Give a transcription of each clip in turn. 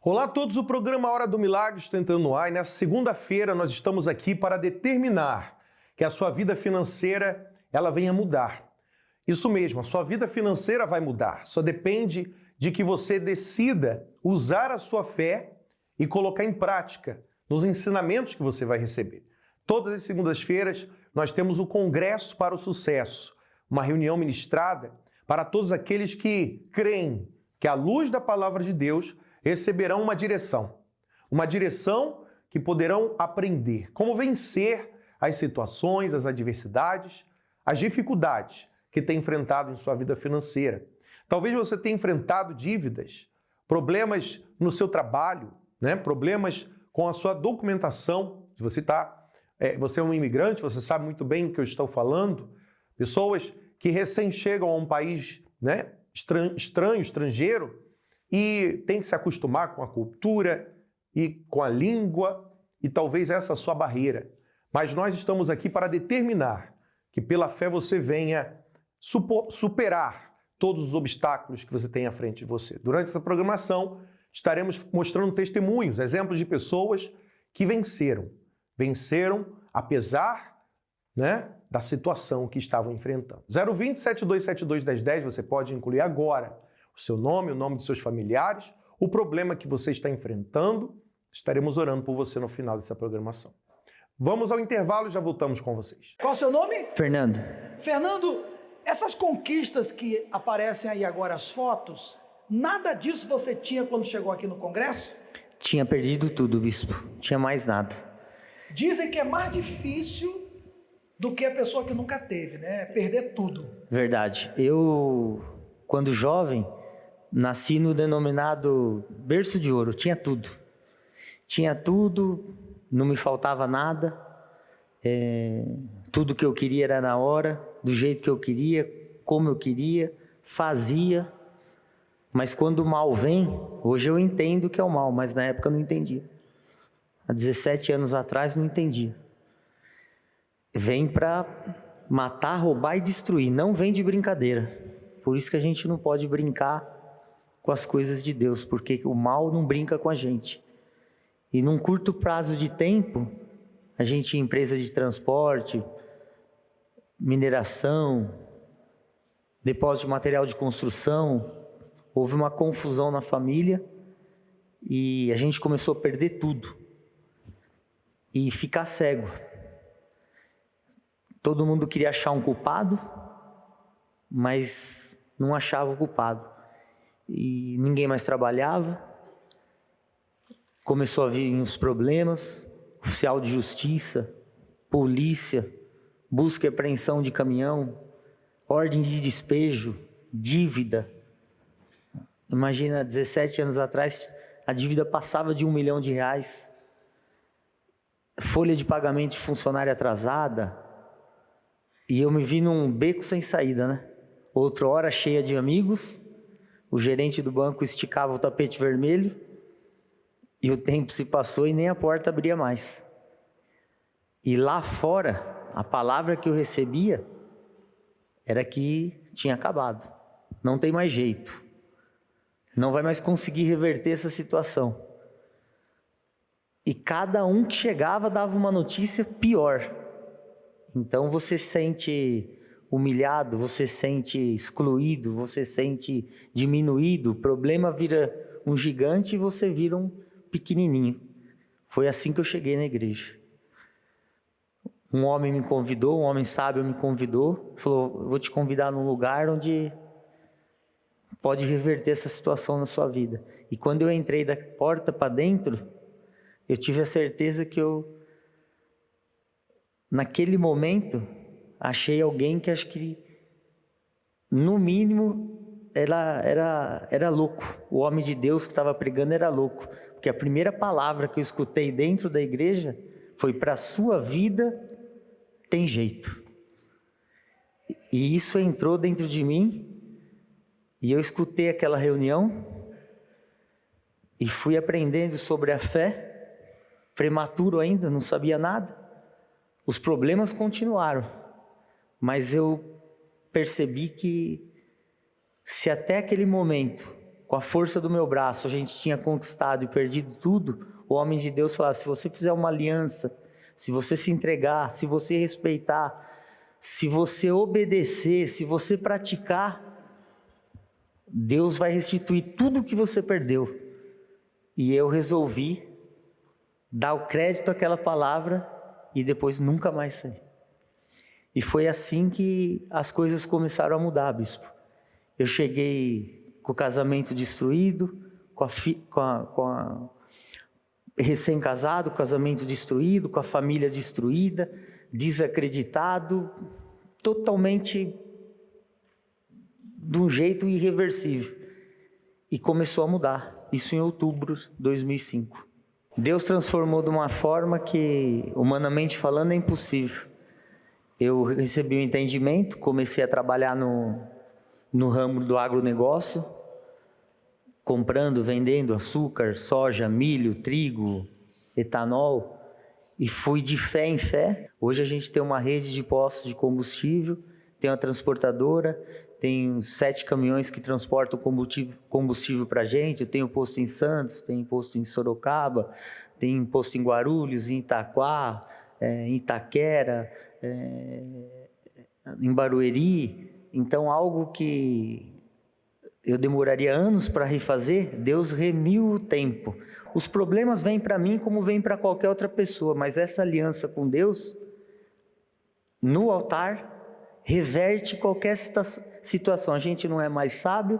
Olá a todos, o programa Hora do Milagre está entrando no ar e nessa segunda-feira nós estamos aqui para determinar que a sua vida financeira ela venha mudar. Isso mesmo, a sua vida financeira vai mudar, só depende de que você decida usar a sua fé e colocar em prática nos ensinamentos que você vai receber. Todas as segundas-feiras nós temos o Congresso para o Sucesso, uma reunião ministrada para todos aqueles que creem que à luz da palavra de Deus receberão uma direção que poderão aprender como vencer as situações, as adversidades, as dificuldades que tem enfrentado em sua vida financeira. Talvez você tenha enfrentado dívidas, problemas no seu trabalho, problemas com a sua documentação. Se você é um imigrante, você sabe muito bem o que eu estou falando. Pessoas que recém chegam a um país estrangeiro, e tem que se acostumar com a cultura e com a língua, e talvez essa é a sua barreira. Mas nós estamos aqui para determinar que pela fé você venha superar todos os obstáculos que você tem à frente de você. Durante essa programação, estaremos mostrando testemunhos, exemplos de pessoas que venceram apesar da situação que estavam enfrentando. 020-7272-1010, você pode incluir agora o seu nome, o nome dos seus familiares, o problema que você está enfrentando. Estaremos orando por você no final dessa programação. Vamos ao intervalo e já voltamos com vocês. Qual o seu nome? Fernando. Fernando, essas conquistas que aparecem aí agora, as fotos, nada disso você tinha quando chegou aqui no Congresso? Tinha perdido tudo, bispo. Tinha mais nada. Dizem que é mais difícil do que a pessoa que nunca teve, perder tudo. Verdade. Eu, quando jovem, nasci no denominado berço de ouro. Tinha tudo. Tinha tudo, não me faltava nada. Tudo que eu queria era na hora, do jeito que eu queria, como eu queria, fazia. Mas quando o mal vem, hoje eu entendo o que é o mal, mas na época eu não entendia. Há 17 anos atrás não entendia. Vem para matar, roubar e destruir, não vem de brincadeira. Por isso que a gente não pode brincar com as coisas de Deus, porque o mal não brinca com a gente. E num curto prazo de tempo, a gente tinha empresa de transporte, mineração, depósito de material de construção, houve uma confusão na família e a gente começou a perder tudo e ficar cego. Todo mundo queria achar um culpado, mas não achava o culpado. E ninguém mais trabalhava. Começou a vir os problemas, oficial de justiça, polícia, busca e apreensão de caminhão, ordem de despejo, dívida. Imagina, 17 anos atrás, a dívida passava de R$1 milhão. Folha de pagamento de funcionário atrasada. E eu me vi num beco sem saída, Outra hora cheia de amigos, o gerente do banco esticava o tapete vermelho e o tempo se passou e nem a porta abria mais. E lá fora, a palavra que eu recebia era que tinha acabado, não tem mais jeito, não vai mais conseguir reverter essa situação. E cada um que chegava dava uma notícia pior. Então você se sente humilhado, você se sente excluído, você se sente diminuído, o problema vira um gigante e você vira um pequenininho. Foi assim que eu cheguei na igreja. Um homem me convidou, um homem sábio me convidou, falou: eu vou te convidar num lugar onde pode reverter essa situação na sua vida. E quando eu entrei da porta para dentro, eu tive a certeza que naquele momento, achei alguém que acho que, no mínimo, era louco. O homem de Deus que estava pregando era louco. Porque a primeira palavra que eu escutei dentro da igreja foi: para a sua vida tem jeito. E isso entrou dentro de mim, e eu escutei aquela reunião, e fui aprendendo sobre a fé, prematuro ainda, não sabia nada. Os problemas continuaram, mas eu percebi que se até aquele momento com a força do meu braço, a gente tinha conquistado e perdido tudo, o homem de Deus falava, se você fizer uma aliança, se você se entregar, se você respeitar, se você obedecer, se você praticar, Deus vai restituir tudo o que você perdeu. E eu resolvi dar o crédito àquela palavra e depois nunca mais sair. E foi assim que as coisas começaram a mudar, bispo. Eu cheguei com o casamento destruído, recém-casado, casamento destruído, com a família destruída, desacreditado, totalmente de um jeito irreversível. E começou a mudar, isso em outubro de 2005. Deus transformou de uma forma que, humanamente falando, é impossível. Eu recebi o entendimento, comecei a trabalhar no ramo do agronegócio, comprando, vendendo açúcar, soja, milho, trigo, etanol, e fui de fé em fé. Hoje a gente tem uma rede de postos de combustível, tem uma transportadora, tem 7 caminhões que transportam combustível para a gente. Eu tenho posto em Santos, tenho posto em Sorocaba, tenho posto em Guarulhos, em Itaquá, em Itaquera, em Barueri. Então, algo que eu demoraria anos para refazer, Deus remiu o tempo. Os problemas vêm para mim como vêm para qualquer outra pessoa, mas essa aliança com Deus, no altar, reverte qualquer situação. A gente não é mais sábio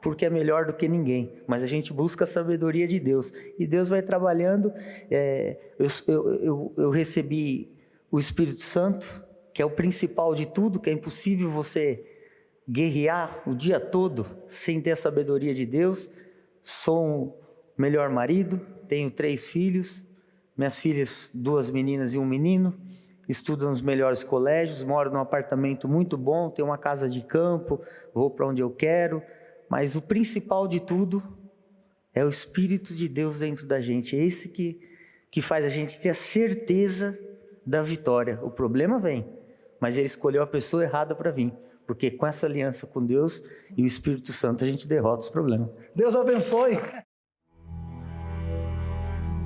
porque é melhor do que ninguém, mas a gente busca a sabedoria de Deus. E Deus vai trabalhando. Eu recebi o Espírito Santo, que é o principal de tudo, que é impossível você guerrear o dia todo sem ter a sabedoria de Deus. Sou um melhor marido, tenho 3 filhos, minhas filhas 2 meninas e um menino, estudam nos melhores colégios, moro num apartamento muito bom, tenho uma casa de campo, vou para onde eu quero, mas o principal de tudo é o Espírito de Deus dentro da gente, é esse que faz a gente ter a certeza da vitória. O problema vem, mas ele escolheu a pessoa errada para vir, porque com essa aliança com Deus e o Espírito Santo a gente derrota os problemas. Deus abençoe.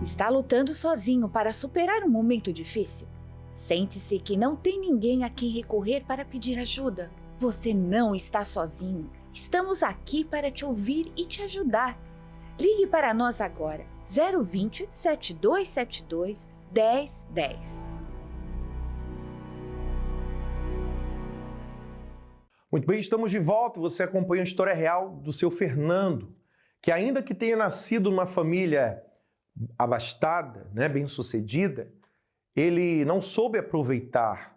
Está lutando sozinho para superar um momento difícil? Sente-se que não tem ninguém a quem recorrer para pedir ajuda. Você não está sozinho. Estamos aqui para te ouvir e te ajudar. Ligue para nós agora, 020 7272 1010. Muito bem, estamos de volta. Você acompanha a história real do seu Fernando, que ainda que tenha nascido numa família abastada, bem-sucedida, ele não soube aproveitar,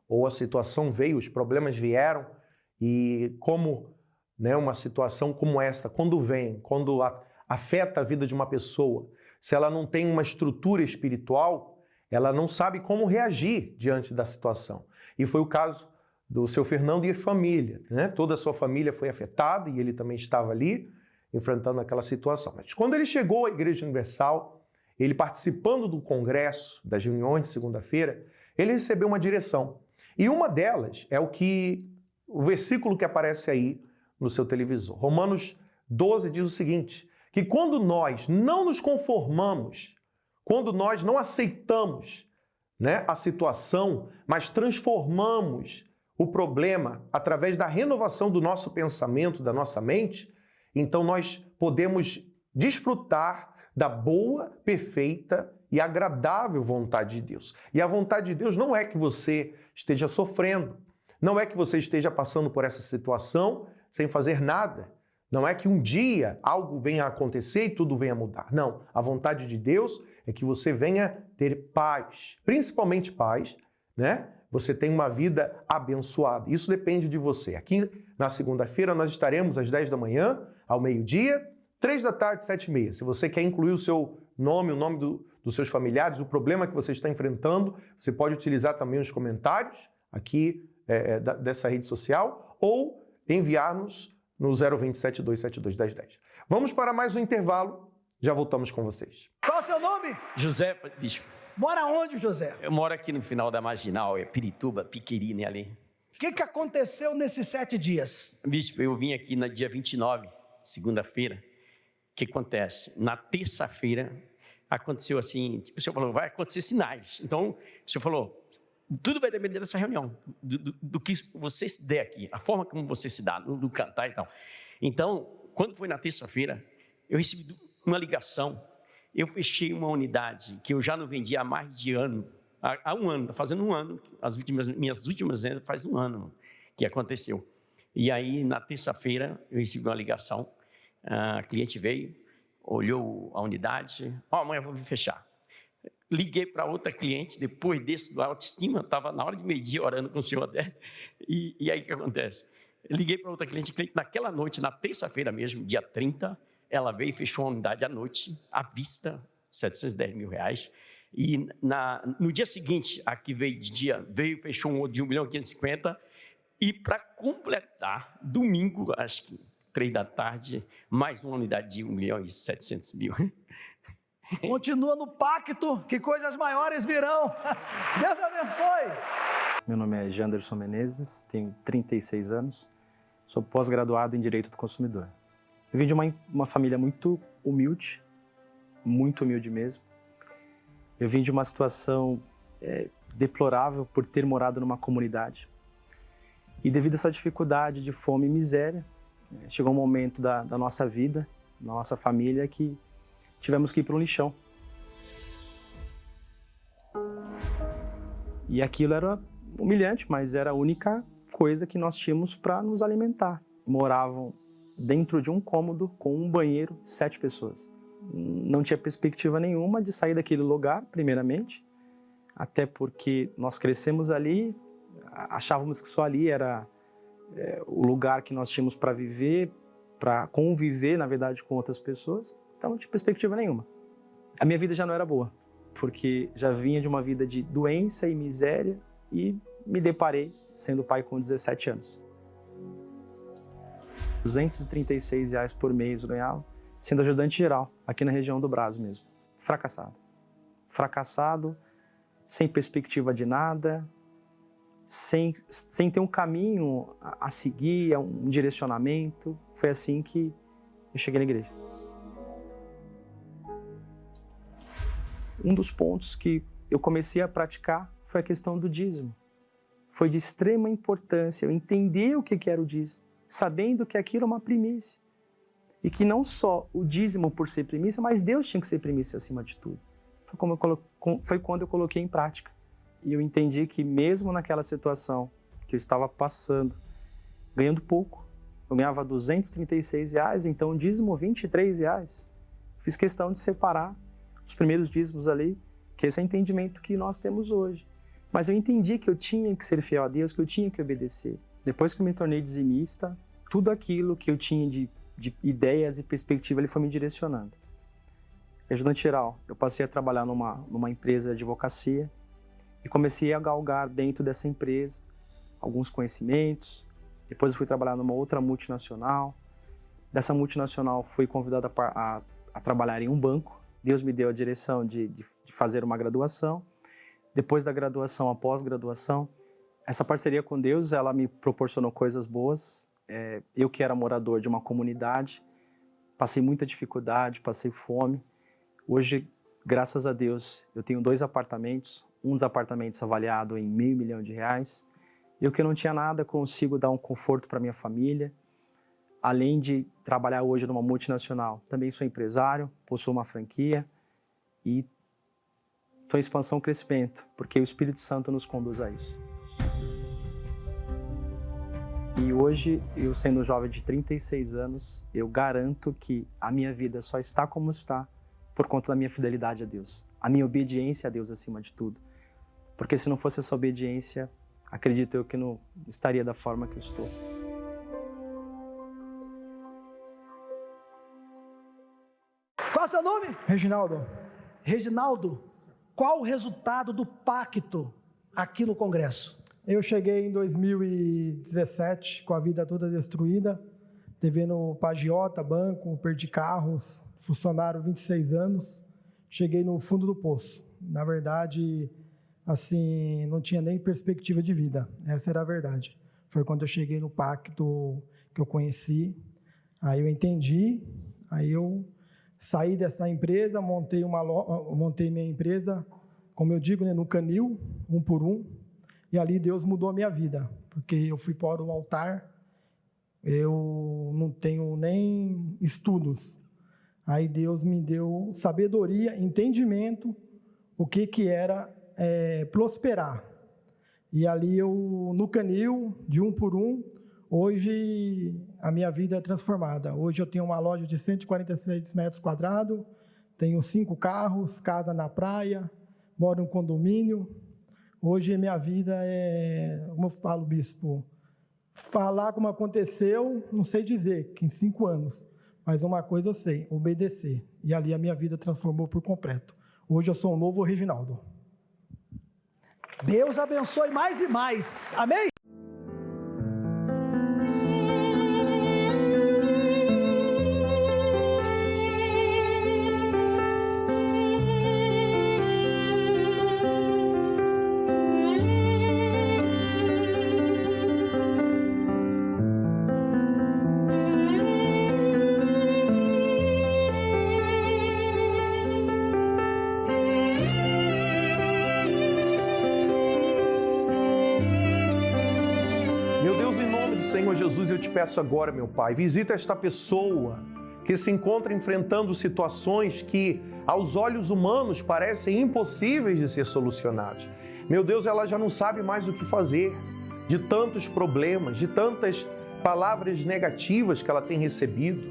Ou a situação veio, os problemas vieram, e como uma situação como essa, quando vem, quando afeta a vida de uma pessoa, se ela não tem uma estrutura espiritual, ela não sabe como reagir diante da situação. E foi o caso do seu Fernando e a família, Toda a sua família foi afetada e ele também estava ali, enfrentando aquela situação. Mas quando ele chegou à Igreja Universal, ele participando do congresso, das reuniões de segunda-feira, ele recebeu uma direção. E uma delas é o versículo que aparece aí no seu televisor. Romanos 12 diz o seguinte, que quando nós não nos conformamos, quando nós não aceitamos a situação, mas transformamos o problema através da renovação do nosso pensamento, da nossa mente, então nós podemos desfrutar da boa, perfeita e agradável vontade de Deus. E a vontade de Deus não é que você esteja sofrendo, não é que você esteja passando por essa situação sem fazer nada, não é que um dia algo venha a acontecer e tudo venha a mudar. Não, a vontade de Deus é que você venha ter paz, principalmente paz, Você tem uma vida abençoada. Isso depende de você. Aqui na segunda-feira nós estaremos às 10 da manhã, ao meio-dia, 3 da tarde, 7h30. Se você quer incluir o seu nome, o nome dos seus familiares, o problema que você está enfrentando, você pode utilizar também os comentários aqui dessa rede social ou enviar-nos no 027 272 1010. Vamos para mais um intervalo. Já voltamos com vocês. Qual é o seu nome? José, bispo. Mora onde, José? Eu moro aqui no final da Marginal, Pirituba, Piquerine ali. O que aconteceu nesses 7 dias? Bispo, eu vim aqui no dia 29 segunda-feira, o que acontece? Na terça-feira, aconteceu assim, o senhor falou, vai acontecer sinais. Então, o senhor falou, tudo vai depender dessa reunião, do que você se der aqui, a forma como você se dá, do cantar e tal. Então, quando foi na terça-feira, eu recebi uma ligação, eu fechei uma unidade que eu já não vendia há mais de ano, há um ano, fazendo um ano, minhas últimas vendas faz um ano que aconteceu. E aí, na terça-feira, eu recebi uma ligação, a cliente veio, olhou a unidade, amanhã eu vou fechar. Liguei para outra cliente, depois desse do autoestima, estava na hora de meio-dia orando com o senhor até, e aí o que acontece? Liguei para outra cliente, naquela noite, na terça-feira mesmo, dia 30, ela veio e fechou a unidade à noite, à vista, R$710 mil, e no dia seguinte, a que veio de dia, veio e fechou um outro de 1.550.000, e para completar, domingo, acho que 3 da tarde, mais uma unidade de 1.700.000. Continua no pacto, que coisas maiores virão. Deus abençoe. Meu nome é Janderson Menezes, tenho 36 anos, sou pós-graduado em Direito do Consumidor. Eu vim de uma família muito humilde mesmo. Eu vim de uma situação deplorável por ter morado numa comunidade. E devido a essa dificuldade de fome e miséria, chegou um momento da nossa vida, da nossa família, que tivemos que ir para um lixão. E aquilo era humilhante, mas era a única coisa que nós tínhamos para nos alimentar. Moravam dentro de um cômodo com um banheiro, 7 pessoas. Não tinha perspectiva nenhuma de sair daquele lugar, primeiramente, até porque nós crescemos ali, achávamos que só ali era o lugar que nós tínhamos para viver, para conviver, na verdade, com outras pessoas. Então, não tinha perspectiva nenhuma. A minha vida já não era boa, porque já vinha de uma vida de doença e miséria e me deparei sendo pai com 17 anos. R$236 por mês eu ganhava, sendo ajudante geral, aqui na região do Brás mesmo. Fracassado. Fracassado, sem perspectiva de nada, sem ter um caminho a seguir, um direcionamento. Foi assim que eu cheguei na igreja. Um dos pontos que eu comecei a praticar foi a questão do dízimo. Foi de extrema importância eu entender o que era o dízimo, sabendo que aquilo é uma primícia. E que não só o dízimo por ser primícia, mas Deus tinha que ser primícia acima de tudo. Foi quando eu coloquei em prática. E eu entendi que mesmo naquela situação que eu estava passando, ganhando pouco, eu ganhava R$236, então o dízimo R$23. Fiz questão de separar os primeiros dízimos ali, que esse é o entendimento que nós temos hoje. Mas eu entendi que eu tinha que ser fiel a Deus, que eu tinha que obedecer. Depois que eu me tornei dizimista, tudo aquilo que eu tinha de ideias e perspectiva, ele foi me direcionando. Ajudante geral, eu passei a trabalhar numa empresa de advocacia e comecei a galgar dentro dessa empresa alguns conhecimentos. Depois eu fui trabalhar numa outra multinacional. Dessa multinacional fui convidado a trabalhar em um banco. Deus me deu a direção de fazer uma graduação. Depois da graduação, a pós-graduação, essa parceria com Deus, ela me proporcionou coisas boas. Eu que era morador de uma comunidade, passei muita dificuldade, passei fome. Hoje, graças a Deus, eu tenho 2 apartamentos, um dos apartamentos avaliado em R$500 mil. Eu que não tinha nada, consigo dar um conforto para minha família. Além de trabalhar hoje numa multinacional, também sou empresário, possuo uma franquia e estou em expansão e crescimento, porque o Espírito Santo nos conduz a isso. E hoje, eu sendo jovem de 36 anos, eu garanto que a minha vida só está como está por conta da minha fidelidade a Deus, a minha obediência a Deus acima de tudo. Porque se não fosse essa obediência, acredito eu que não estaria da forma que eu estou. Qual é o seu nome? Reginaldo, Reginaldo, qual o resultado do pacto aqui no Congresso? eu cheguei em 2017 com a vida toda destruída, devendo para agiota, banco, perdi carros, funcionário 26 anos, cheguei no fundo do poço. Na verdade, assim, não tinha nem perspectiva de vida, essa era a verdade. Foi quando eu cheguei no pacto que eu conheci Aí eu entendi, aí eu saí dessa empresa, montei minha empresa, como eu digo, né, no canil, 1 por 1, e ali Deus mudou a minha vida, porque eu fui para o altar, eu não tenho nem estudos. Aí Deus me deu sabedoria, entendimento, o que era prosperar. E ali eu, no canil, de 1 por 1, hoje a minha vida é transformada. Hoje eu tenho uma loja de 146 metros quadrados, tenho 5 carros, casa na praia, moro em um condomínio. Hoje a minha vida é, como eu falo, bispo, falar como aconteceu, não sei dizer, que em 5 anos, mas uma coisa eu sei, obedecer. E ali a minha vida transformou por completo. Hoje eu sou um novo Reginaldo. Deus abençoe mais e mais. Amém? Senhor Jesus, eu te peço agora, meu Pai, visita esta pessoa que se encontra enfrentando situações que, aos olhos humanos, parecem impossíveis de ser solucionadas. Meu Deus, ela já não sabe mais o que fazer, de tantos problemas, de tantas palavras negativas que ela tem recebido.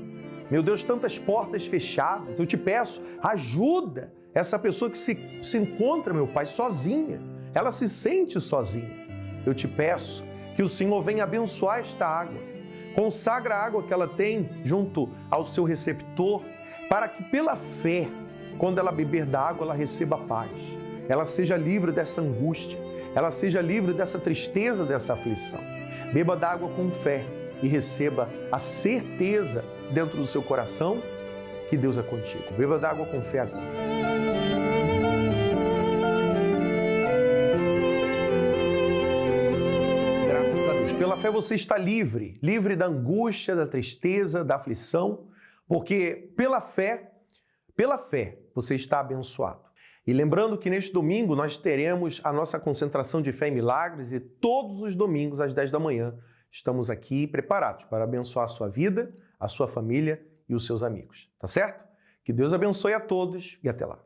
Meu Deus, tantas portas fechadas. Eu te peço, ajuda essa pessoa que se encontra, meu Pai, sozinha. Ela se sente sozinha. Eu te peço que o Senhor venha abençoar esta água. Consagra a água que ela tem junto ao seu receptor, para que pela fé, quando ela beber da água, ela receba paz. Ela seja livre dessa angústia, ela seja livre dessa tristeza, dessa aflição. Beba da água com fé e receba a certeza dentro do seu coração que Deus é contigo. Beba da água com fé agora. Pela fé você está livre, livre da angústia, da tristeza, da aflição, porque pela fé você está abençoado. E lembrando que neste domingo nós teremos a nossa concentração de fé e milagres e todos os domingos às 10 da manhã estamos aqui preparados para abençoar a sua vida, a sua família e os seus amigos, tá certo? Que Deus abençoe a todos e até lá.